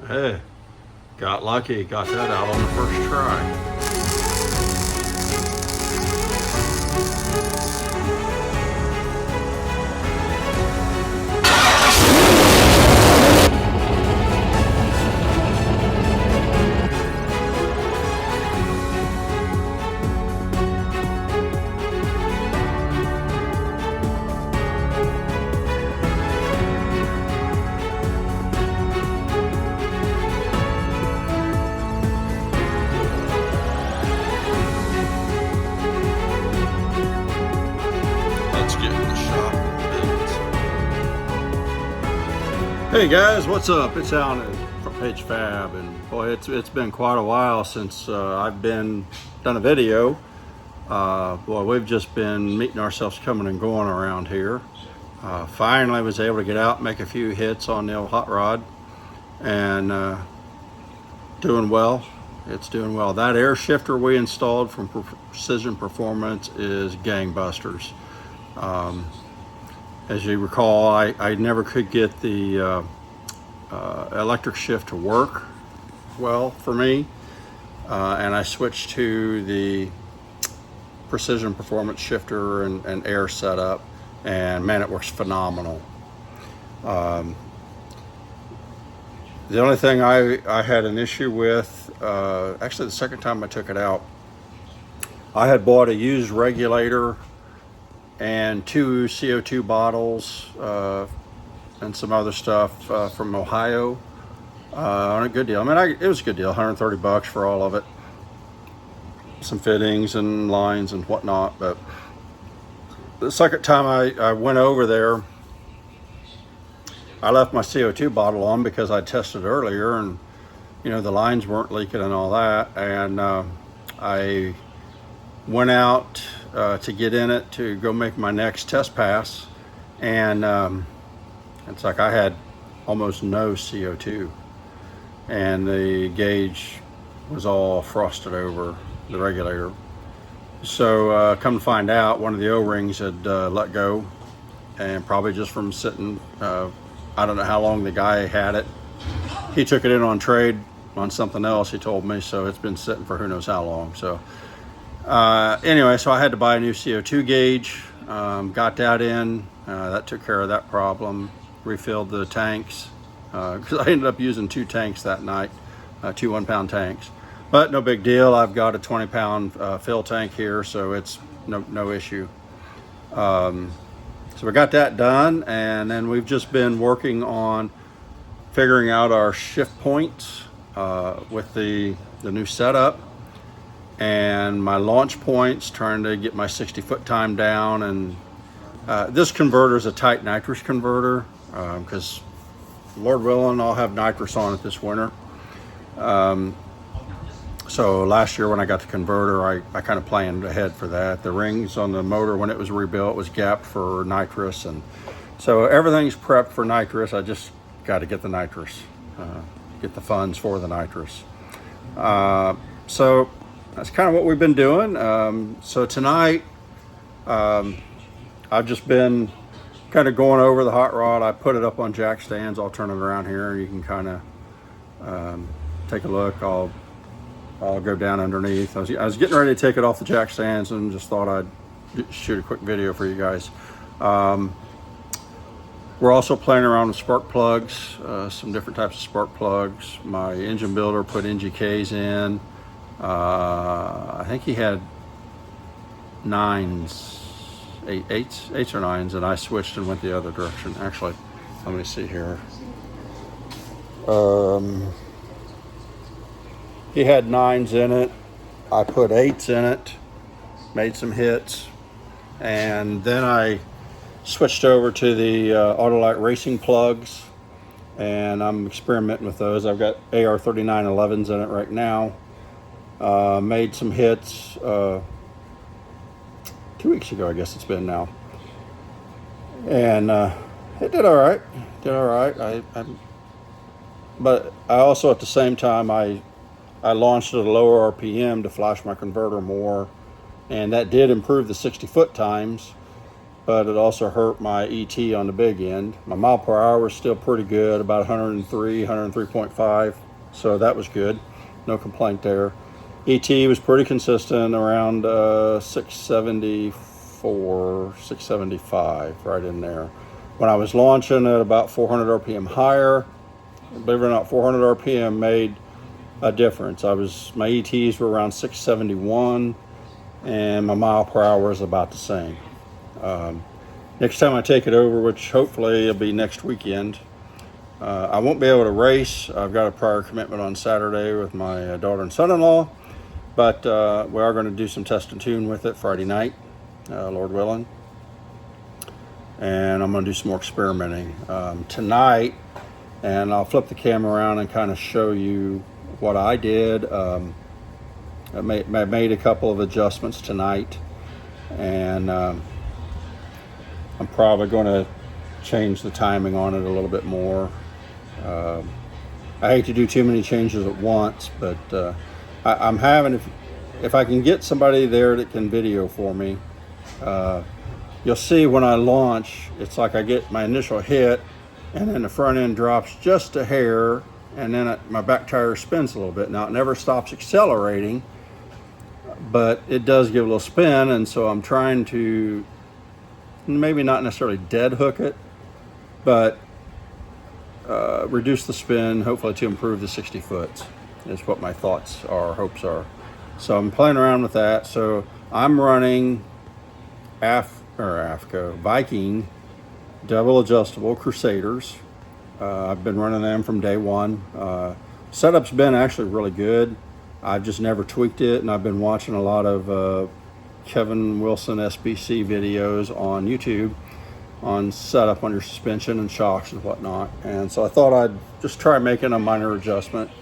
Hey, got lucky, got that out on the first try. Let's get in the shop and build. Hey guys, what's up? It's Alan from Page Fab, and boy, it's been quite a while since I've done a video. Boy, we've just been meeting ourselves coming and going around here. Finally was able to get out and make a few hits on the old hot rod, and doing well. It's doing well. That air shifter we installed from Precision Performance is gangbusters. As you recall, I never could get the electric shift to work well for me, and I switched to the Precision Performance shifter and air setup, and man, it works phenomenal. The only thing I had an issue with, actually the second time I took it out, I had bought a used regulator and 2 CO2 bottles and some other stuff from Ohio on a good deal. I mean, it was a good deal, $130 for all of it. Some fittings and lines and whatnot. But the second time I went over there, I left my CO2 bottle on because I tested earlier, and you know the lines weren't leaking and all that. And I went out to get in it to go make my next test pass, and it's like I had almost no CO2, and the gauge was all frosted over the regulator. So come to find out, one of the O-rings had let go, and probably just from sitting, I don't know how long the guy had it. He took it in on trade on something else, he told me, so it's been sitting for who knows how long. So anyway, so I had to buy a new CO2 gauge, got that in, that took care of that problem, refilled the tanks, because I ended up using 2 tanks that night, 2 1-pound tanks. But no big deal, I've got a 20-pound fill tank here, so it's no issue. So we got that done, and then we've just been working on figuring out our shift points with the new setup, and my launch points, trying to get my 60-foot time down. And this converter is a tight nitrous converter, because Lord willing, I'll have nitrous on it this winter. So last year when I got the converter, I kind of planned ahead for that. The rings on the motor when it was rebuilt was gapped for nitrous, and so everything's prepped for nitrous. I just got to get the nitrous, get the funds for the nitrous. So that's kind of what we've been doing. So tonight, I've just been kind of going over the hot rod. I put it up on jack stands. I'll turn it around here. You can kind of take a look. I'll go down underneath. I was getting ready to take it off the jack stands and just thought I'd shoot a quick video for you guys. We're also playing around with spark plugs, some different types of spark plugs. My engine builder put NGKs in. I think he had 9s, 8s or 9s, and I switched and went the other direction. Actually, let me see here. He had 9s in it. I put 8s in it, made some hits, and then I switched over to the Autolite racing plugs, and I'm experimenting with those. I've got AR3911s in it right now. Made some hits 2 weeks ago, I guess it's been now, and it did all right. But I also at the same time I launched at a lower RPM to flash my converter more, and that did improve the 60-foot times. but it also hurt my ET on the big end. My mile per hour was still pretty good, about 103, 103.5, so that was good. No complaint there. ET was pretty consistent around 674, 675, right in there. When I was launching at about 400 RPM higher, believe it or not, 400 RPM made a difference. My ETs were around 671, and my mile per hour is about the same. Next time I take it over, which hopefully it'll be next weekend, I won't be able to race. I've got a prior commitment on Saturday with my daughter and son-in-law, but we are going to do some test and tune with it Friday night, Lord willing. And I'm going to do some more experimenting tonight, and I'll flip the camera around and kind of show you what I did. I made a couple of adjustments tonight, and I'm probably going to change the timing on it a little bit more. I hate to do too many changes at once, but I'm having, if I can get somebody there that can video for me, you'll see when I launch, it's like I get my initial hit, and then the front end drops just a hair, and then my back tire spins a little bit. Now, it never stops accelerating, but it does give a little spin, and so I'm trying to maybe not necessarily dead hook it, but reduce the spin, hopefully to improve the 60 foots, is what my thoughts are, hopes are. So I'm playing around with that. So I'm running AFCO Viking double adjustable Crusaders. I've been running them from day one. Setup's been actually really good. I've just never tweaked it, and I've been watching a lot of Kevin Wilson SBC videos on YouTube on setup on your suspension and shocks and whatnot. And so I thought I'd just try making a minor adjustment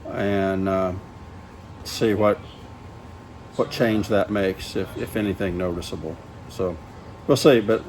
and see what change that makes, if anything noticeable. So we'll see. But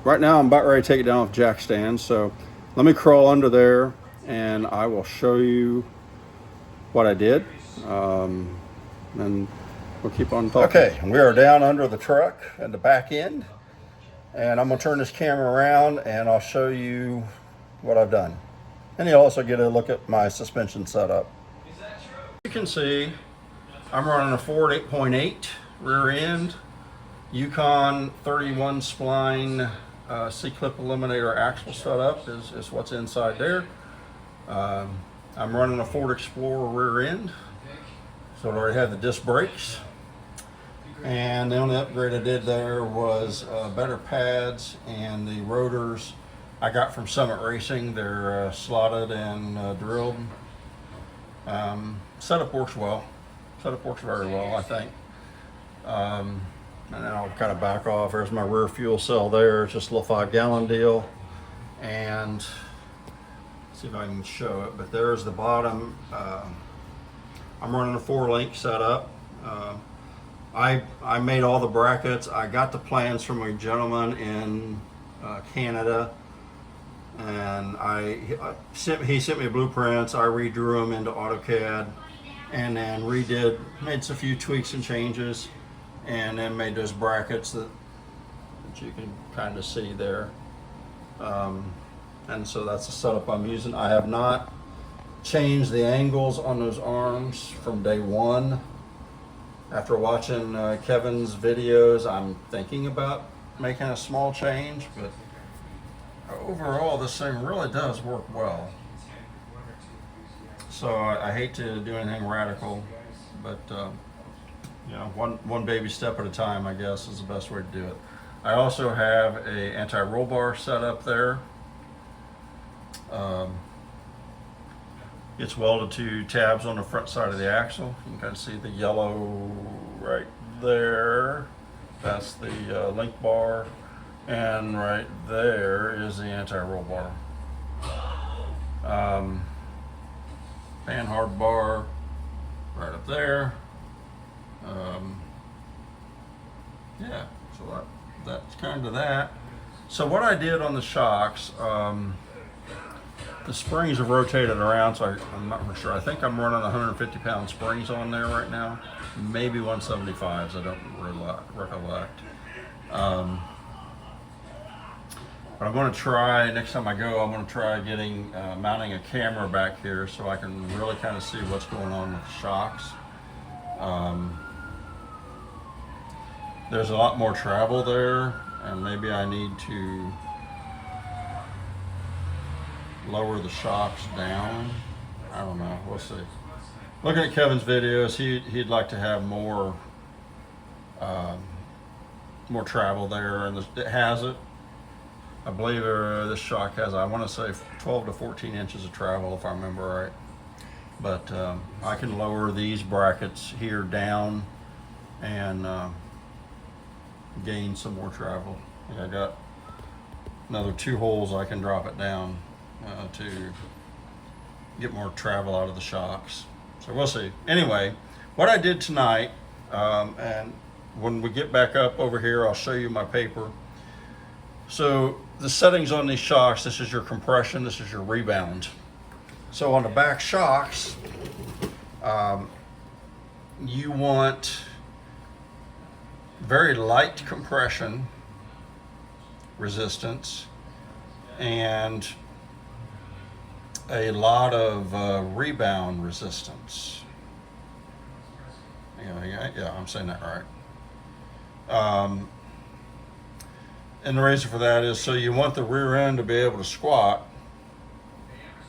right now I'm about ready to take it down with jack stands. So let me crawl under there and I will show you what I did. And we'll keep on talking. Okay, we are down under the truck at the back end. And I'm gonna turn this camera around and I'll show you what I've done. And you'll also get a look at my suspension setup. You can see I'm running a Ford 8.8 rear end, Yukon 31 spline C-clip eliminator axle setup is what's inside there. I'm running a Ford Explorer rear end, so it already had the disc brakes. And the only upgrade I did there was better pads, and the rotors I got from Summit Racing. They're slotted and drilled. Setup works well. Setup works very well, I think. And then I'll kind of back off. There's my rear fuel cell there. It's just a little 5-gallon deal. And see if I can show it, but there's the bottom. I'm running a 4-link setup. I made all the brackets. I got the plans from a gentleman in Canada, and he sent me blueprints. I redrew them into AutoCAD, and then made a few tweaks and changes, and then made those brackets that you can kind of see there. And so that's the setup I'm using. I have not changed the angles on those arms from day one. After watching Kevin's videos, I'm thinking about making a small change, but overall this thing really does work well. So I hate to do anything radical, but you know, one baby step at a time, I guess, is the best way to do it. I also have a anti-roll bar set up there. It's welded to tabs on the front side of the axle. You can kind of see the yellow right there. That's the link bar. And right there is the anti-roll bar. Panhard bar right up there. Yeah, so that's kind of that. So what I did on the shocks, the springs have rotated around, so I'm not really sure. I think I'm running 150-pound springs on there right now. Maybe 175s, I don't really recollect. But I'm going to try, next time I go, I'm going to try getting, mounting a camera back here so I can really kind of see what's going on with the shocks. There's a lot more travel there, and maybe I need to lower the shocks down. I don't know, we'll see. Looking at Kevin's videos, he'd like to have more more travel there, and it has it. I believe this shock has, I want to say 12 to 14 inches of travel if I remember right. But I can lower these brackets here down and gain some more travel. I got another 2 holes I can drop it down to get more travel out of the shocks. So we'll see. Anyway, what I did tonight, and when we get back up over here, I'll show you my paper. So the settings on these shocks, this is your compression, this is your rebound. So on the back shocks, you want very light compression resistance and a lot of rebound resistance. Yeah, I'm saying that right. And the reason for that is so you want the rear end to be able to squat.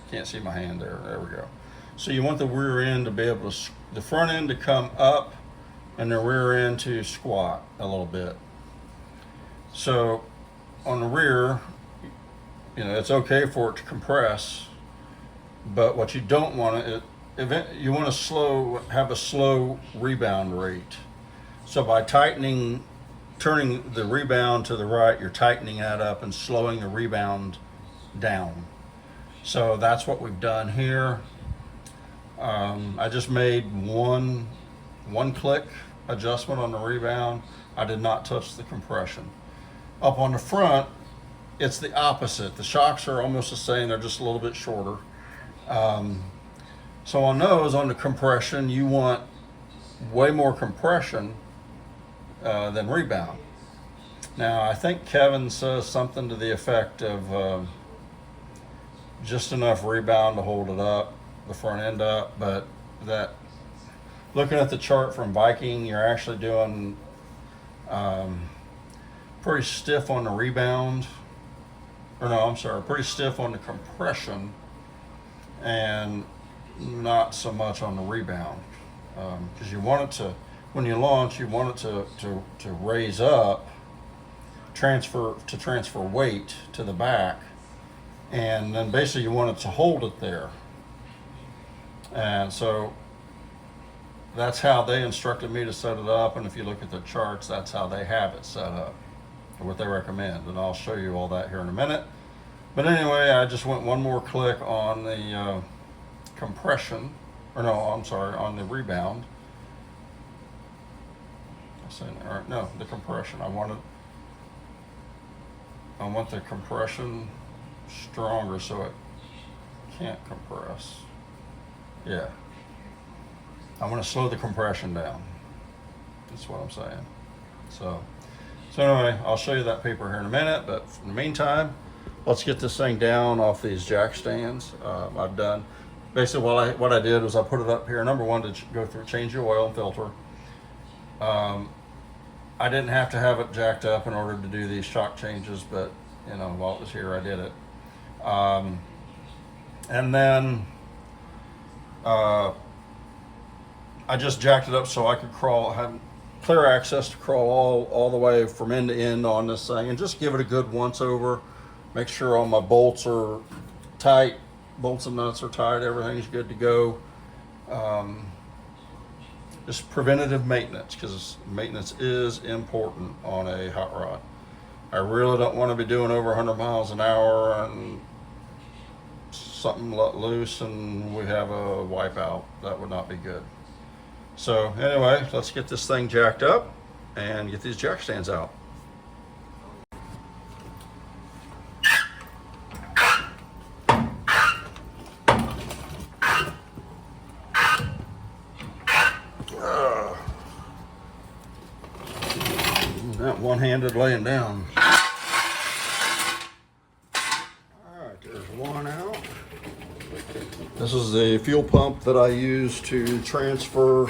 Can't see my hand there. There we go. So you want the rear end to be able to, the front end to come up and the rear end to squat a little bit. So on the rear, it's okay for it to compress, but what you don't want to, you want to have a slow rebound rate. So by turning the rebound to the right, you're tightening that up and slowing the rebound down. So that's what we've done here. I just made one click adjustment on the rebound. I did not touch the compression. Up on the front, it's the opposite. The shocks are almost the same, they're just a little bit shorter. So on those, on the compression, you want way more compression than rebound. Now, I think Kevin says something to the effect of just enough rebound to hold it up, the front end up, but that, looking at the chart from Viking, you're actually doing pretty stiff on the rebound, or no, I'm sorry, pretty stiff on the compression and not so much on the rebound, because you want it to, when you launch, you want it to raise up, transfer weight to the back, and then basically you want it to hold it there. And so that's how they instructed me to set it up, and if you look at the charts, that's how they have it set up, or what they recommend, and I'll show you all that here in a minute. But anyway, I just went one more click on the compression, or no, I'm sorry, on the rebound. No, the compression. I want the compression stronger so it can't compress. Yeah. I want to slow the compression down. That's what I'm saying. So anyway, I'll show you that paper here in a minute, but in the meantime, let's get this thing down off these jack stands. I've done, basically what I did was I put it up here, number one, to go through, change the oil and filter. I didn't have to have it jacked up in order to do these shock changes, but while it was here, I did it. And then I just jacked it up so I could have clear access to crawl all the way from end to end on this thing, and just give it a good once over. Make sure all my bolts are tight, bolts and nuts are tight, everything's good to go. Just preventative maintenance, because maintenance is important on a hot rod. I really don't want to be doing over 100 miles an hour and something let loose and we have a wipeout. That would not be good. So anyway, let's get this thing jacked up and get these jack stands out. That one-handed laying down. This is the fuel pump that I use to transfer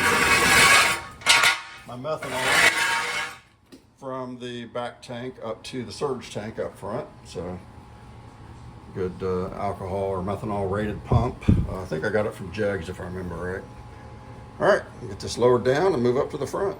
my methanol from the back tank up to the surge tank up front. So good alcohol or methanol rated pump. I think I got it from Jegs if I remember right. All right, get this lowered down and move up to the front.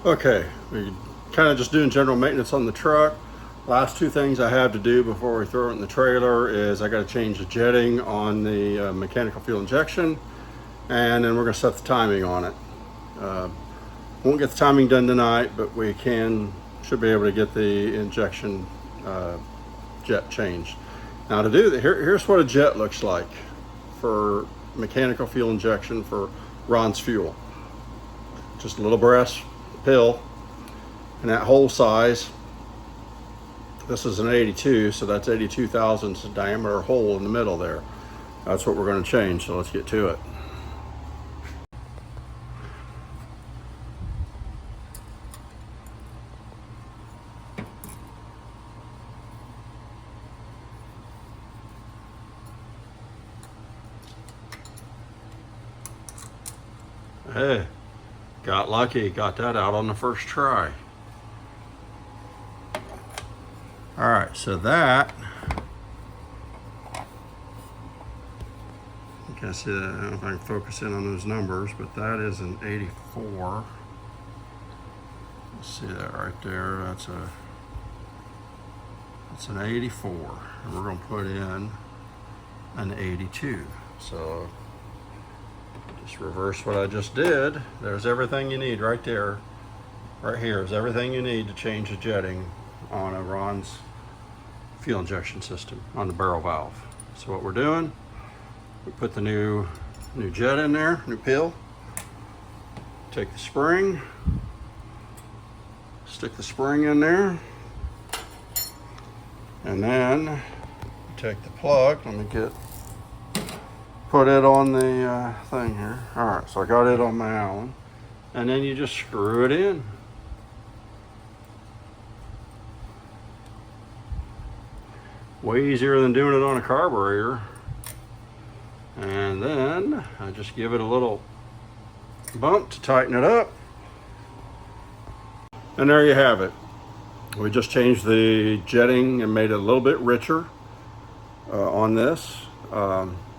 Okay, we kind of just doing general maintenance on the truck. Last two things I have to do before we throw it in the trailer is I got to change the jetting on the mechanical fuel injection, and then we're going to set the timing on it. Won't get the timing done tonight, but we should be able to get the injection jet changed. Now to do that, here's what a jet looks like for mechanical fuel injection for Ron's Fuel. Just a little brass pill, and that hole size, this is an 82, so that's 82 thousandths diameter hole in the middle there. That's what we're going to change, so let's get to it. Hey, got lucky, got that out on the first try. All right, so that, you can see that, I don't know if I can focus in on those numbers, but that is an 84. Let's see that right there, that's an 84. And we're gonna put in an 82. So just reverse what I just did. There's everything you need right there. Right here is everything you need to change the jetting on a Ron's fuel injection system on the barrel valve. So what we're doing, we put the new jet in there, new pill. Take the spring, stick the spring in there, and then take the plug. Let me put it on the thing here. All right, so I got it on my Allen, and then you just screw it in. Way easier than doing it on a carburetor. And then I just give it a little bump to tighten it up. And there you have it. We just changed the jetting and made it a little bit richer on this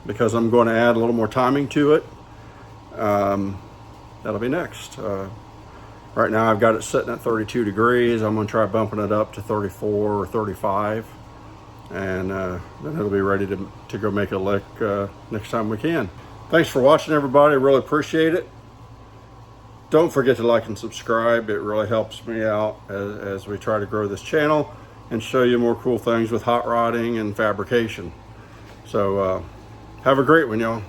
because I'm going to add a little more timing to it. That'll be next. Right now I've got it sitting at 32 degrees. I'm going to try bumping it up to 34 or 35. And then it'll be ready to go make a lick next time we can. Thanks for watching, everybody. Really appreciate it. Don't forget to like and subscribe. It really helps me out as we try to grow this channel and show you more cool things with hot rodding and fabrication. So have a great one, y'all.